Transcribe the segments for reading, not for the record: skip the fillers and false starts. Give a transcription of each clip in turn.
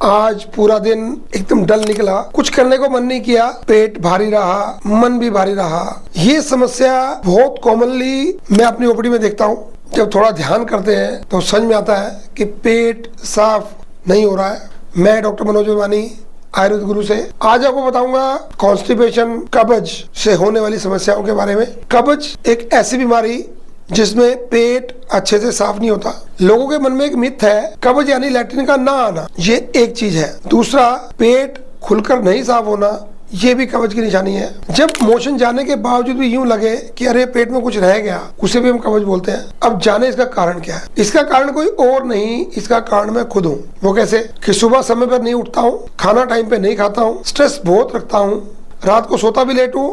आज पूरा दिन एकदम डल निकला, कुछ करने को मन नहीं किया, पेट भारी रहा, मन भी भारी रहा। ये समस्या बहुत कॉमनली मैं अपनी ओपीडी में देखता हूँ। जब थोड़ा ध्यान करते हैं तो समझ में आता है कि पेट साफ नहीं हो रहा है। मैं डॉक्टर मनोज बेमानी, आयुर्वेद गुरु से आज आपको बताऊंगा कॉन्स्टिपेशन, कब्ज से होने वाली समस्याओं के बारे में। कब्ज एक ऐसी बीमारी जिसमें पेट अच्छे से साफ नहीं होता। लोगों के मन में एक मिथ है, कब्ज यानी लैट्रिन का ना आना, ये एक चीज है। दूसरा, पेट खुलकर नहीं साफ होना, ये भी कब्ज की निशानी है। जब मोशन जाने के बावजूद भी यूं लगे कि अरे पेट में कुछ रह गया, उसे भी हम कब्ज बोलते हैं। अब जाने इसका कारण क्या है। इसका कारण कोई और नहीं, इसका कारण मैं खुद हूँ। वो कैसे कि सुबह समय पर नहीं उठता हूँ, खाना टाइम पे नहीं खाता हूँ, स्ट्रेस बहुत रखता हूँ, रात को सोता भी लेट हूँ,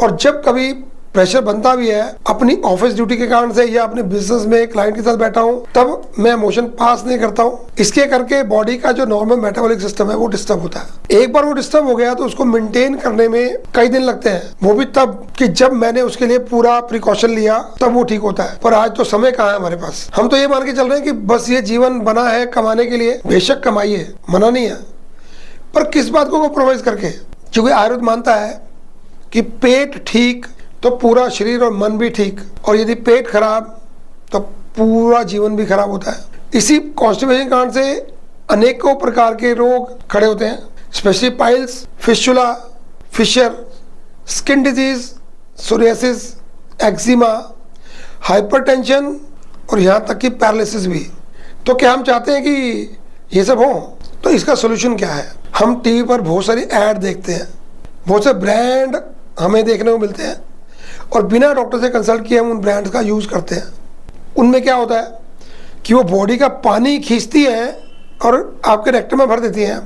और जब कभी प्रेशर बनता भी है अपनी ऑफिस ड्यूटी के कारण से या अपने बिजनेस में क्लाइंट के साथ बैठा हूँ, तब मैं मोशन पास नहीं करता हूँ। इसके करके बॉडी का जो नॉर्मल मेटाबॉलिक सिस्टम है वो डिस्टर्ब होता है। एक बार वो डिस्टर्ब हो गया तो उसको मेंटेन करने में कई दिन लगते हैं। वो भी तब कि जब मैंने उसके लिए पूरा प्रिकॉशन लिया तब वो ठीक होता है। पर आज तो समय कहाँ है हमारे पास। हम तो ये मान के चल रहे हैं कि बस ये जीवन बना है कमाने के लिए। बेशक कमाइए, मना नहीं है, पर किस बात को कॉम्प्रोमाइज करके। क्योंकि आयुर्वेद मानता है कि पेट ठीक तो पूरा शरीर और मन भी ठीक, और यदि पेट खराब तो पूरा जीवन भी खराब होता है। इसी कॉन्स्टिपेशन कारण से अनेकों प्रकार के रोग खड़े होते हैं, specially piles, fistula, fissure, skin disease, psoriasis, eczema, hypertension और यहाँ तक कि पैरालिसिस भी। तो क्या हम चाहते हैं कि ये सब हो? तो इसका सोल्यूशन क्या है। हम टीवी पर बहुत सारी ऐड देखते हैं, बहुत से ब्रांड हमें देखने को मिलते हैं, और बिना डॉक्टर से कंसल्ट किए हम उन ब्रांड्स का यूज़ करते हैं। उनमें क्या होता है कि वो बॉडी का पानी खींचती हैं और आपके रेक्टम में भर देती हैं,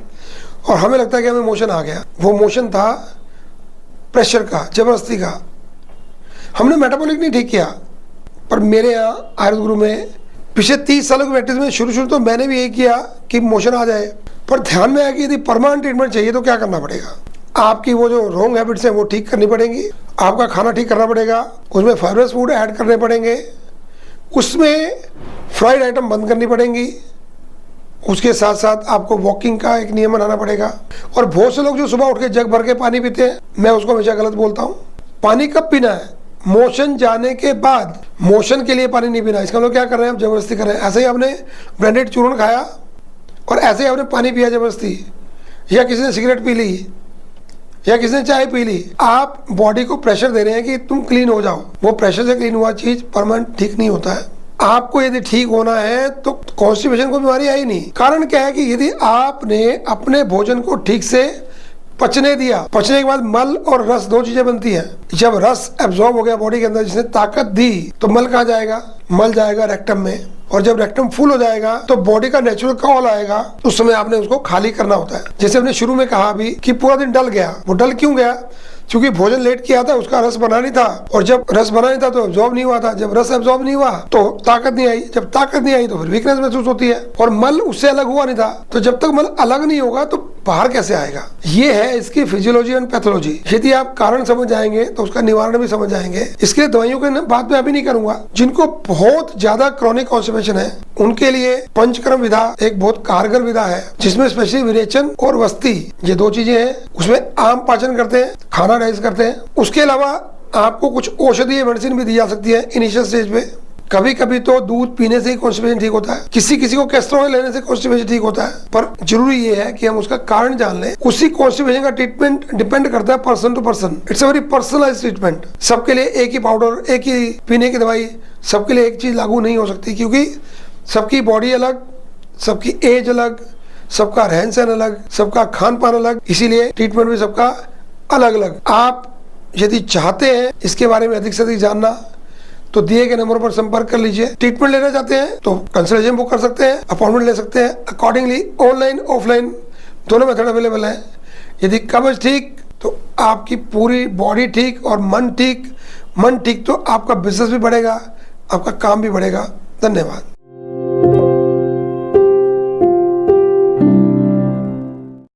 और हमें लगता है कि हमें मोशन आ गया। वो मोशन था प्रेशर का, जबरदस्ती का। हमने मेटाबॉलिक नहीं ठीक किया। पर मेरे यहाँ आयुर्वेद गुरु में पिछले 30 सालों की प्रैक्टिस में शुरू तो मैंने भी यही किया कि मोशन आ जाए। पर ध्यान में आया कि यदि परमानेंट ट्रीटमेंट चाहिए तो क्या करना पड़ेगा। आपकी वो जो रॉन्ग हैबिट्स हैं वो ठीक करनी पड़ेंगी, आपका खाना ठीक करना पड़ेगा, उसमें फाइबरस फूड ऐड करने पड़ेंगे, उसमें फ्राइड आइटम बंद करनी पड़ेंगी, उसके साथ साथ आपको वॉकिंग का एक नियम बनाना पड़ेगा। और बहुत से लोग जो सुबह उठ के जग भर के पानी पीते हैं, मैं उसको हमेशा गलत बोलता हूँ। पानी कब पीना है? मोशन जाने के बाद। मोशन के लिए पानी नहीं पीना। इसका लोग क्या कर रहे हैं, हम जबरदस्ती कर रहे हैं। ऐसे ही आपने ब्रांडेड चूर्ण खाया और ऐसे ही आपने पानी पिया जबरदस्ती, या किसी ने सिगरेट पी ली, या किसी ने चाय पी ली। आप बॉडी को प्रेशर दे रहे हैं कि तुम क्लीन हो जाओ। वो प्रेशर से क्लीन हुआ चीज परमानेंट ठीक नहीं होता है। आपको यदि ठीक होना है तो कॉन्स्टिपेशन को बीमारी आई नहीं। कारण क्या है कि यदि आपने अपने भोजन को ठीक से पचने दिया, पचने के बाद मल और रस दो चीजें बनती हैं। जब रस एब्जॉर्ब हो गया बॉडी के अंदर, जिसने ताकत दी, तो मल कहाँ जाएगा? मल जाएगा रेक्टम में, और जब रेक्टम फुल हो जाएगा तो बॉडी का नेचुरल कॉल आएगा। उस समय आपने उसको खाली करना होता है। जैसे हमने शुरू में कहा भी कि पूरा दिन डल गया। वो डल क्यों गया? क्योंकि भोजन लेट किया था, उसका रस बना नहीं था, और जब रस बना नहीं था तो एब्जॉर्ब नहीं हुआ था। जब रस एब्जॉर्ब नहीं हुआ तो ताकत नहीं आई। जब ताकत नहीं आई तो फिर वीकनेस महसूस होती है, और मल उससे अलग हुआ नहीं था। तो जब तक मल अलग नहीं होगा तो बाहर कैसे आएगा? ये है इसकी फिजियोलॉजी एंड पैथोलॉजी। यदि आप कारण समझ जाएंगे तो उसका निवारण भी समझ जाएंगे। इसके लिए दवाइयों के बात में अभी नहीं करूंगा। जिनको बहुत ज्यादा क्रॉनिक कॉन्स्टिपेशन है उनके लिए पंचकर्म विधा एक बहुत कारगर विधा है, जिसमें स्पेशली विरेचन और वस्ती, ये दो चीजें हैं। उसमें आम पाचन करते हैं, खाना डाइजेस्ट करते हैं। उसके अलावा आपको कुछ औषधीय मेडिसिन भी दी जा सकती है इनिशियल स्टेज पे। कभी कभी तो दूध पीने से ही कॉन्स्टिपेशन ठीक होता है, किसी किसी को कैस्ट्रोल लेने से कॉन्स्टिपेशन ठीक होता है। पर जरूरी ये है कि हम उसका कारण जान लें। उसी कॉन्स्टिपेशन का ट्रीटमेंट डिपेंड करता है person to person. It's a very personalised treatment. सबके लिए एक ही पाउडर, एक ही पीने की दवाई, सबके लिए एक चीज लागू नहीं हो सकती, क्योंकि सबकी बॉडी अलग, सबकी एज अलग, सबका रहन सहन अलग, सबका खान पान अलग, इसीलिए ट्रीटमेंट भी सबका अलग अलग। आप यदि चाहते हैं इसके बारे में अधिक से अधिक जानना तो दिए गए नंबर पर संपर्क कर लीजिए। ट्रीटमेंट लेना चाहते हैं तो कंसल्टेशन बुक कर सकते हैं, अपॉइंटमेंट ले सकते हैं। अकॉर्डिंगली ऑनलाइन ऑफलाइन दोनों मेथड अवेलेबल है। यदि कब्ज ठीक तो आपकी पूरी बॉडी ठीक, और मन ठीक तो आपका बिजनेस भी बढ़ेगा, आपका काम भी बढ़ेगा। धन्यवाद।